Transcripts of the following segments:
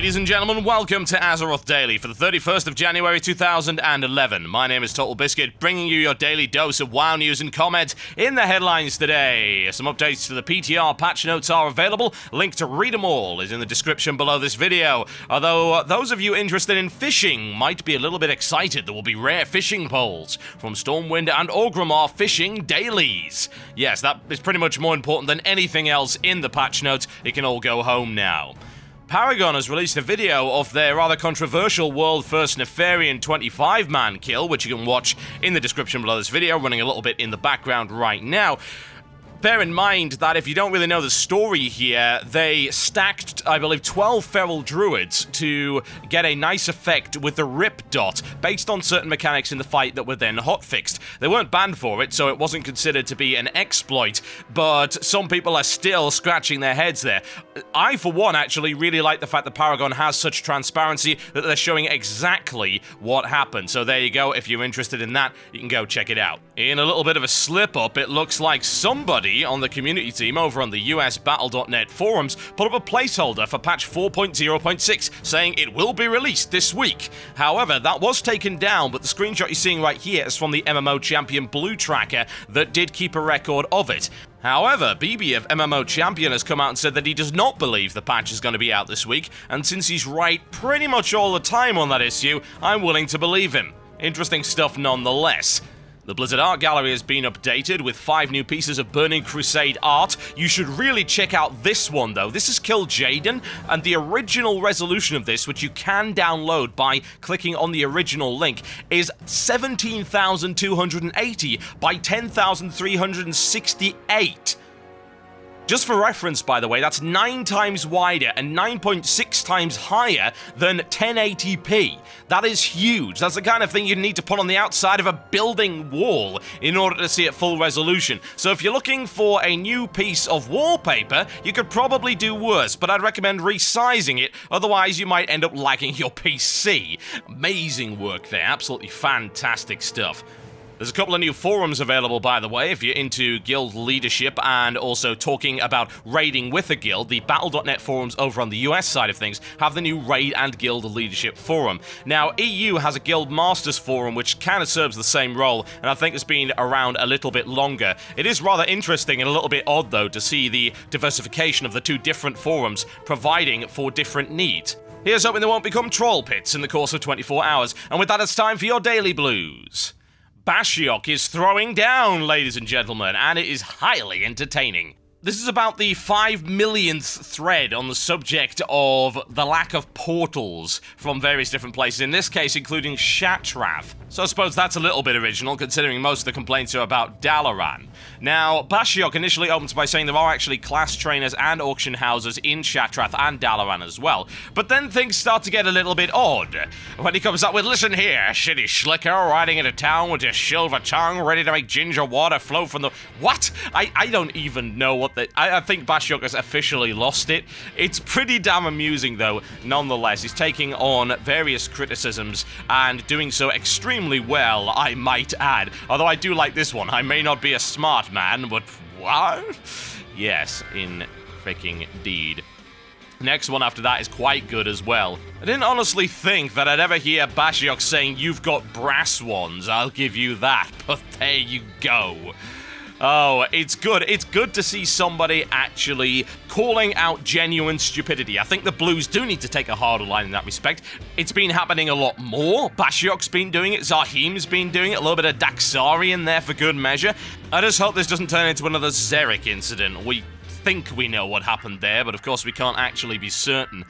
Ladies and gentlemen, welcome to Azeroth Daily for the 31st of January 2011. My name is TotalBiscuit, bringing you your daily dose of WoW news and comment. In the headlines today, some updates to the PTR patch notes are available. Link to read them all is in the description below this video. Although those of you interested in fishing might be a little bit excited, there will be rare fishing poles from Stormwind and Orgrimmar fishing dailies. Yes, that is pretty much more important than anything else in the patch notes. It can all go home now. Paragon has released a video of their rather controversial world-first Nefarian 25-man kill, which you can watch in the description below this video, running a little bit in the background right now. Bear in mind that if you don't really know the story here, they stacked, I believe, 12 feral druids to get a nice effect with the rip dot, based on certain mechanics in the fight that were then hotfixed. They weren't banned for it, so it wasn't considered to be an exploit, but some people are still scratching their heads there. I, for one, actually really like the fact that Paragon has such transparency that they're showing exactly what happened. So there you go. If you're interested in that, you can go check it out. In a little bit of a slip-up, it looks like somebody on the community team over on the US Battle.net forums put up a placeholder for patch 4.0.6, saying it will be released this week. However, that was taken down, but the screenshot you're seeing right here is from the mmo-champion blue tracker that did keep a record of it. However, BB of mmo-champion has come out and said that he does not believe the patch is going to be out this week, and since he's right pretty much all the time on that issue, I'm willing to believe him. Interesting stuff nonetheless. The Blizzard art gallery has been updated with 5 new pieces of Burning Crusade art. You should really check out this one though. This is Kil'jaeden, and the original resolution of this, which you can download by clicking on the original link, is 17,280 by 10,368. Just for reference, by the way, that's 9 times wider and 9.6 times higher than 1080p. That is huge. That's the kind of thing you'd need to put on the outside of a building wall in order to see it full resolution. So if you're looking for a new piece of wallpaper, you could probably do worse, but I'd recommend resizing it, otherwise you might end up lagging your PC. Amazing work there, absolutely fantastic stuff. There's a couple of new forums available, by the way, if you're into guild leadership and also talking about raiding with a guild. The Battle.net forums over on the US side of things have the new raid and guild leadership forum. Now, EU has a guild masters forum which kind of serves the same role, and I think it's been around a little bit longer. It is rather interesting and a little bit odd, though, to see the diversification of the two different forums providing for different needs. Here's hoping there won't become troll pits in the course of 24 hours, and with that, it's time for your Daily Blues. Bashiok is throwing down, ladies and gentlemen, and it is highly entertaining. This is about the 5 millionth thread on the subject of the lack of portals from various different places, in this case including Shattrath. So I suppose that's a little bit original, considering most of the complaints are about Dalaran. Now, Bashiok initially opens by saying there are actually class trainers and auction houses in Shattrath and Dalaran as well, but then things start to get a little bit odd when he comes up with, "Listen here, shitty slicker riding into town with your silver tongue, ready to make ginger water flow from the..." What? I don't even know what I think Bashiok has officially lost it. It's pretty damn amusing, though, nonetheless. He's taking on various criticisms and doing so extremely well, I might add. Although I do like this one. "I may not be a smart man, but what?" Yes, in freaking deed. Next one after that is quite good as well. I didn't honestly think that I'd ever hear Bashiok saying, "You've got brass ones, I'll give you that," but there you go. Oh, it's good. It's good to see somebody actually calling out genuine stupidity. I think the Blues do need to take a harder line in that respect. It's been happening a lot more. Bashiok's been doing it. Zahim's been doing it. A little bit of Daxari in there for good measure. I just hope this doesn't turn into another Xeric incident. We think we know what happened there, but of course we can't actually be certain.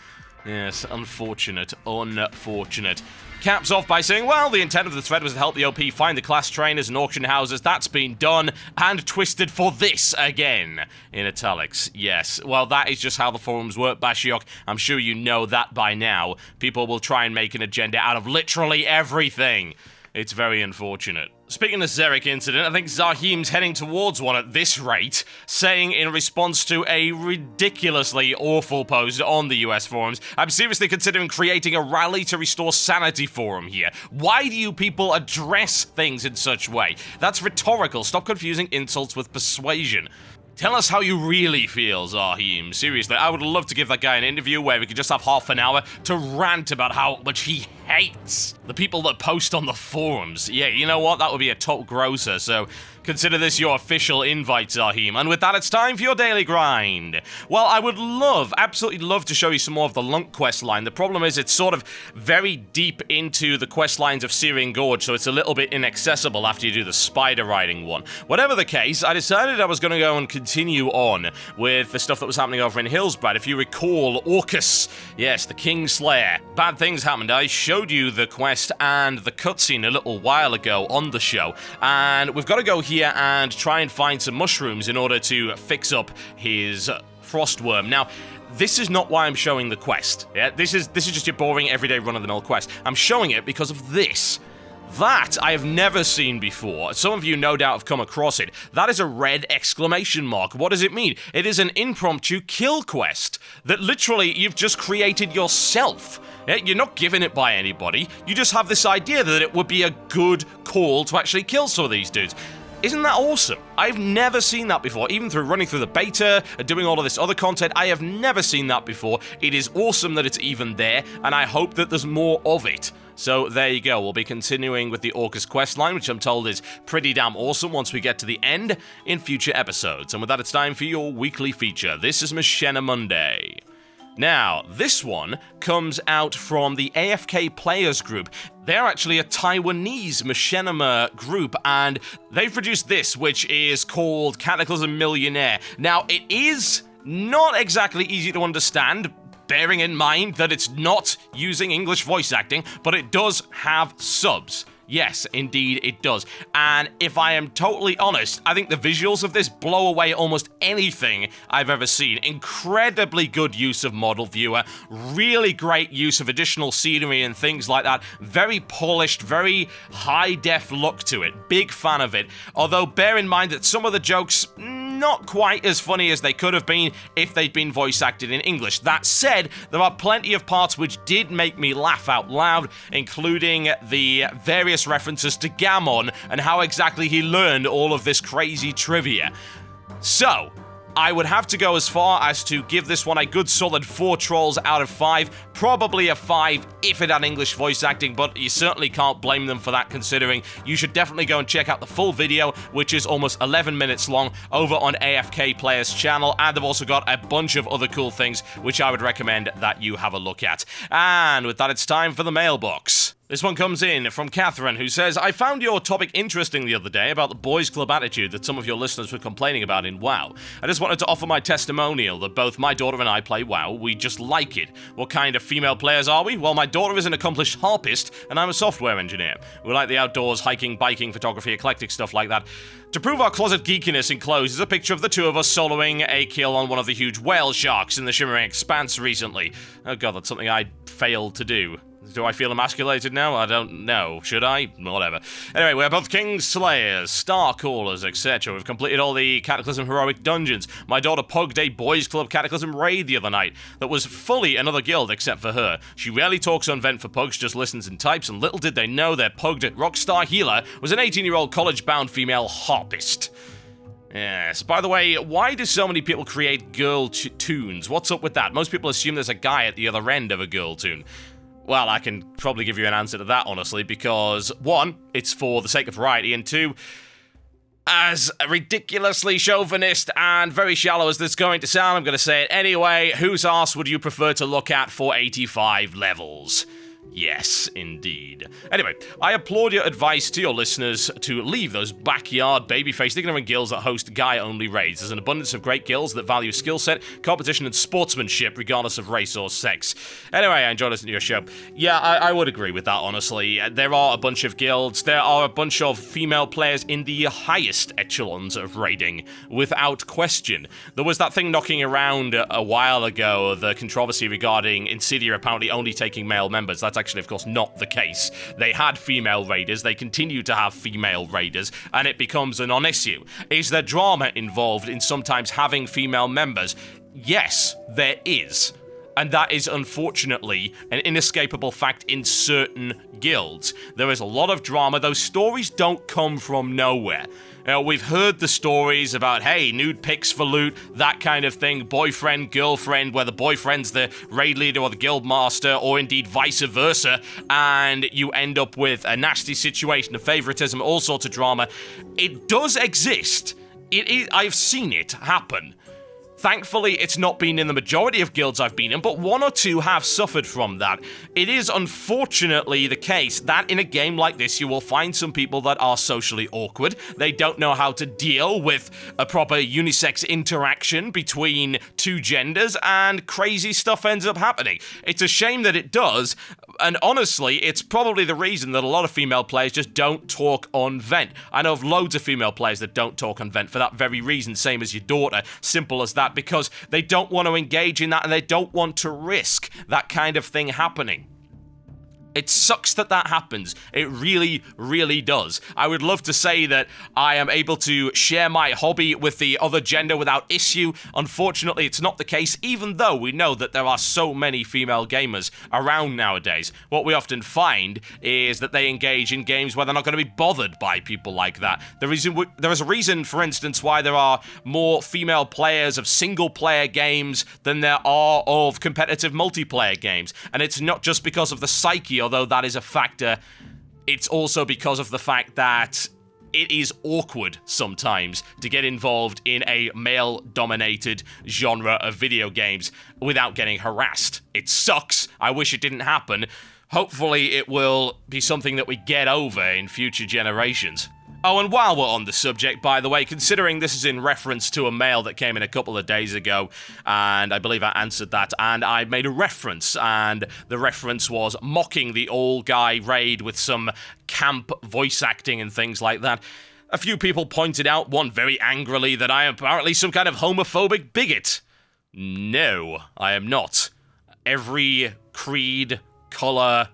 Yes, unfortunate. Unfortunate. Caps off by saying, well, the intent of the thread was to help the OP find the class trainers and auction houses. That's been done and twisted for this again. In italics, yes. Well, that is just how the forums work, Bashiok. I'm sure you know that by now. People will try and make an agenda out of literally everything. It's very unfortunate. Speaking of Xeric incident, I think Zahim's heading towards one at this rate, saying in response to a ridiculously awful post on the US forums, "I'm seriously considering creating a rally to restore sanity forum here. Why do you people address things in such way? That's rhetorical. Stop confusing insults with persuasion." Tell us how you really feel, Zahim. Seriously, I would love to give that guy an interview where we could just have half an hour to rant about how much he hates the people that post on the forums. Yeah, you know what? That would be a top grosser, so consider this your official invite, Zahim. And with that, it's time for your daily grind. Well, I would absolutely love to show you some more of the Lunk quest line. The problem is it's sort of very deep into the quest lines of Syrian Gorge, so it's a little bit inaccessible after you do the spider riding one. Whatever the case, I decided I was going to go and continue on with the stuff that was happening over in Hillsbrad. If you recall, Orcus, yes, the Kingslayer. Bad things happened. I showed you the quest and the cutscene a little while ago on the show, and we've got to go here and try and find some mushrooms in order to fix up his frostworm. Now, this is not why I'm showing the quest. Yeah, this is just your boring everyday run-of-the-mill quest. I'm showing it because of this. That I have never seen before. Some of you no doubt have come across it. That is a red exclamation mark. What does it mean? It is an impromptu kill quest that literally you've just created yourself. You're not given it by anybody. You just have this idea that it would be a good call to actually kill some of these dudes. Isn't that awesome? I've never seen that before. Even through running through the beta and doing all of this other content, I have never seen that before. It is awesome that it's even there, and I hope that there's more of it. So there you go. We'll be continuing with the Orcus questline, which I'm told is pretty damn awesome once we get to the end in future episodes. And with that, it's time for your weekly feature. This is Machinimonday. Now, this one comes out from the AFK Players group. They're actually a Taiwanese machinima group, and they've produced this, which is called Cataclysm Millionaire. Now, it is not exactly easy to understand, bearing in mind that it's not using English voice acting, but it does have subs. Yes, indeed it does. And if I am totally honest, I think the visuals of this blow away almost anything I've ever seen. Incredibly good use of model viewer, really great use of additional scenery and things like that. Very polished, very high-def look to it. Big fan of it. Although bear in mind that some of the jokes not quite as funny as they could have been if they'd been voice acted in English. That said, there are plenty of parts which did make me laugh out loud, including the various references to Gammon and how exactly he learned all of this crazy trivia. So, I would have to go as far as to give this one a good solid 4 trolls out of 5. Probably a 5 if it had English voice acting, but you certainly can't blame them for that, considering you should definitely go and check out the full video, which is almost 11 minutes long, over on AFK Players channel, and they've also got a bunch of other cool things which I would recommend that you have a look at. And with that, it's time for the mailbox. This one comes in from Catherine, who says, I found your topic interesting the other day about the boys club attitude that some of your listeners were complaining about in WoW. I just wanted to offer my testimonial that both my daughter and I play WoW. We just like it. What kind of female players are we? Well, my daughter is an accomplished harpist, and I'm a software engineer. We like the outdoors, hiking, biking, photography, eclectic stuff like that. To prove our closet geekiness enclosed is a picture of the two of us soloing a kill on one of the huge whale sharks in the Shimmering Expanse recently. Oh god, that's something I failed to do. Do I feel emasculated now? I don't know. Should I? Whatever. Anyway, we're both King Slayers, Star Callers, etc. We've completed all the Cataclysm Heroic Dungeons. My daughter pugged a Boys Club Cataclysm raid the other night that was fully another guild except for her. She rarely talks on Vent for Pugs, just listens and types, and little did they know their pugged Rockstar Healer was an 18-year-old college-bound female harpist. Yes, by the way, why do so many people create girl tunes? What's up with that? Most people assume there's a guy at the other end of a girl tune. Well, I can probably give you an answer to that, honestly, because, 1, it's for the sake of variety, and 2, as ridiculously chauvinist and very shallow as this is going to sound, I'm going to say it anyway, whose arse would you prefer to look at for 85 levels? Yes, indeed. Anyway, I applaud your advice to your listeners to leave those backyard babyface ignorant guilds that host guy-only raids. There's an abundance of great guilds that value skill set, competition, and sportsmanship, regardless of race or sex. Anyway, I enjoy listening to your show. Yeah, I would agree with that, honestly. There are a bunch of guilds. There are a bunch of female players in the highest echelons of raiding, without question. There was that thing knocking around a while ago, the controversy regarding Insidia apparently only taking male members. That's actually, of course, not the case. They had female raiders, they continue to have female raiders, and it becomes a non-issue. Is there drama involved in sometimes having female members? Yes, there is. And that is, unfortunately, an inescapable fact in certain guilds. There is a lot of drama. Those stories don't come from nowhere. We've heard the stories about, hey, nude pics for loot, that kind of thing, boyfriend, girlfriend, where the boyfriend's the raid leader or the guild master, or indeed vice versa, and you end up with a nasty situation of favoritism, all sorts of drama. It does exist. I've seen it happen. Thankfully, it's not been in the majority of guilds I've been in, but one or two have suffered from that. It is unfortunately the case that in a game like this, you will find some people that are socially awkward. They don't know how to deal with a proper unisex interaction between two genders, and crazy stuff ends up happening. It's a shame that it does, and honestly, it's probably the reason that a lot of female players just don't talk on vent. I know of loads of female players that don't talk on vent for that very reason, same as your daughter. Simple as that. Because they don't want to engage in that and they don't want to risk that kind of thing happening. It sucks that that happens. It really, really does. I would love to say that I am able to share my hobby with the other gender without issue. Unfortunately, it's not the case, even though we know that there are so many female gamers around nowadays. What we often find is that they engage in games where they're not going to be bothered by people like that. There is a reason, for instance, why there are more female players of single-player games than there are of competitive multiplayer games. And it's not just because of the psyche, although that is a factor. It's also because of the fact that it is awkward sometimes to get involved in a male-dominated genre of video games without getting harassed. It sucks. I wish it didn't happen. Hopefully it will be something that we get over in future generations. Oh, and while we're on the subject, by the way, considering this is in reference to a mail that came in a couple of days ago, and I believe I answered that, and I made a reference, and the reference was mocking the all-guy raid with some camp voice acting and things like that. A few people pointed out, one very angrily, that I am apparently some kind of homophobic bigot. No, I am not. Every creed, color,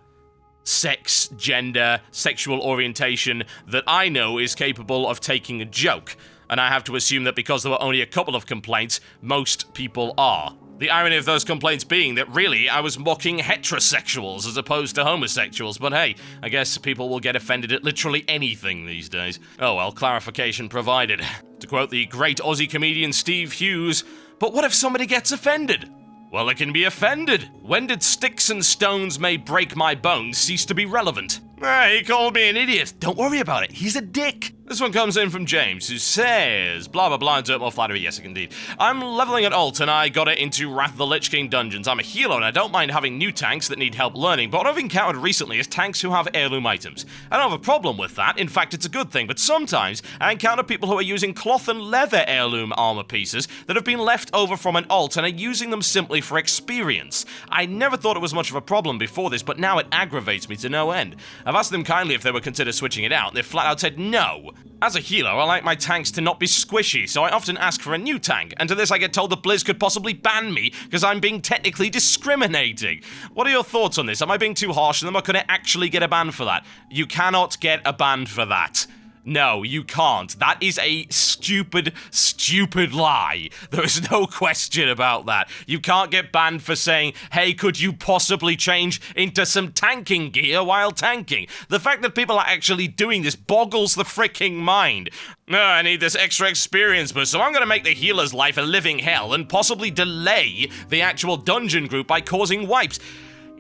sex, gender, sexual orientation that I know is capable of taking a joke, and I have to assume that because there were only a couple of complaints, most people are. The irony of those complaints being that really I was mocking heterosexuals as opposed to homosexuals, but hey, I guess people will get offended at literally anything these days. Oh well, clarification provided. To quote the great Aussie comedian Steve Hughes, but what if somebody gets offended? Well, they can be offended. When did sticks and stones may break my bones cease to be relevant? He called me an idiot. Don't worry about it. He's a dick. This one comes in from James, who says, blah, blah, blah, insert more flattery. Yes, indeed. I'm leveling at alt, and I got it into Wrath of the Lich King dungeons. I'm a healer, and I don't mind having new tanks that need help learning, but what I've encountered recently is tanks who have heirloom items. I don't have a problem with that. In fact, it's a good thing, but sometimes I encounter people who are using cloth and leather heirloom armor pieces that have been left over from an alt and are using them simply for experience. I never thought it was much of a problem before this, but now it aggravates me to no end. I've asked them kindly if they would consider switching it out, and they flat out said no. As a healer, I like my tanks to not be squishy, so I often ask for a new tank, and to this I get told that Blizz could possibly ban me because I'm being technically discriminating. What are your thoughts on this? Am I being too harsh on them, or can I actually get a ban for that? You cannot get a ban for that. No, you can't. That is a stupid, stupid lie. There is no question about that. You can't get banned for saying, hey, could you possibly change into some tanking gear while tanking? The fact that people are actually doing this boggles the freaking mind. No, I need this extra experience boost, so I'm going to make the healer's life a living hell and possibly delay the actual dungeon group by causing wipes.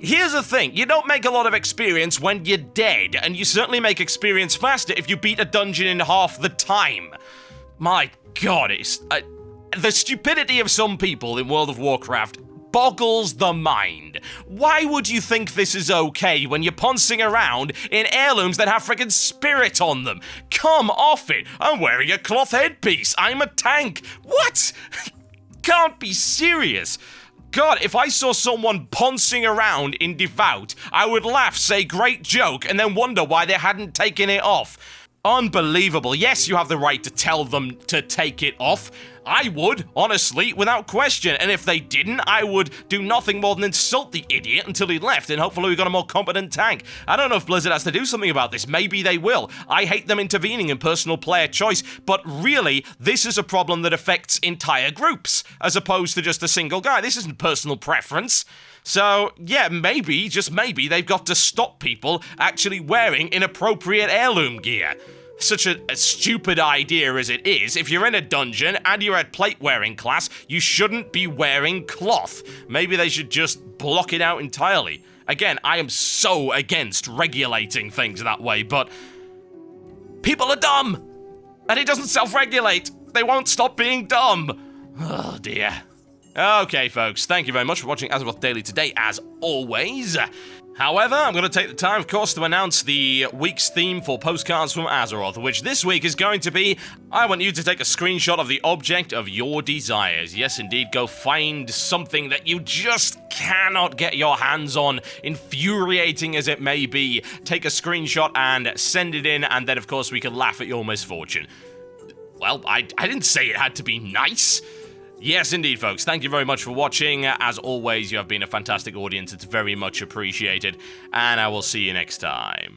Here's the thing, you don't make a lot of experience when you're dead, and you certainly make experience faster if you beat a dungeon in half the time. My god, it's... the stupidity of some people in World of Warcraft boggles the mind. Why would you think this is okay when you're pouncing around in heirlooms that have friggin' spirit on them? Come off it! I'm wearing a cloth headpiece! I'm a tank! What? Can't be serious! God, if I saw someone pouncing around in Devout, I would laugh, say great joke, and then wonder why they hadn't taken it off. Unbelievable. Yes, you have the right to tell them to take it off. I would, honestly, without question. And if they didn't, I would do nothing more than insult the idiot until he left, and hopefully we got a more competent tank. I don't know if Blizzard has to do something about this. Maybe they will. I hate them intervening in personal player choice, but really, this is a problem that affects entire groups, as opposed to just a single guy. This isn't personal preference. So, yeah, maybe, just maybe, they've got to stop people actually wearing inappropriate heirloom gear. Such a stupid idea as it is, if you're in a dungeon and you're at plate-wearing class, you shouldn't be wearing cloth. Maybe they should just block it out entirely. Again, I am so against regulating things that way, but people are dumb, and it doesn't self-regulate. They won't stop being dumb. Oh, dear. Okay, folks, thank you very much for watching Azeroth Daily today, as always. However, I'm going to take the time, of course, to announce the week's theme for Postcards from Azeroth, which this week is going to be, I want you to take a screenshot of the object of your desires. Yes, indeed, go find something that you just cannot get your hands on, infuriating as it may be. Take a screenshot and send it in, and then, of course, we can laugh at your misfortune. Well, I didn't say it had to be nice. Yes, indeed, folks. Thank you very much for watching. As always, you have been a fantastic audience. It's very much appreciated. And I will see you next time.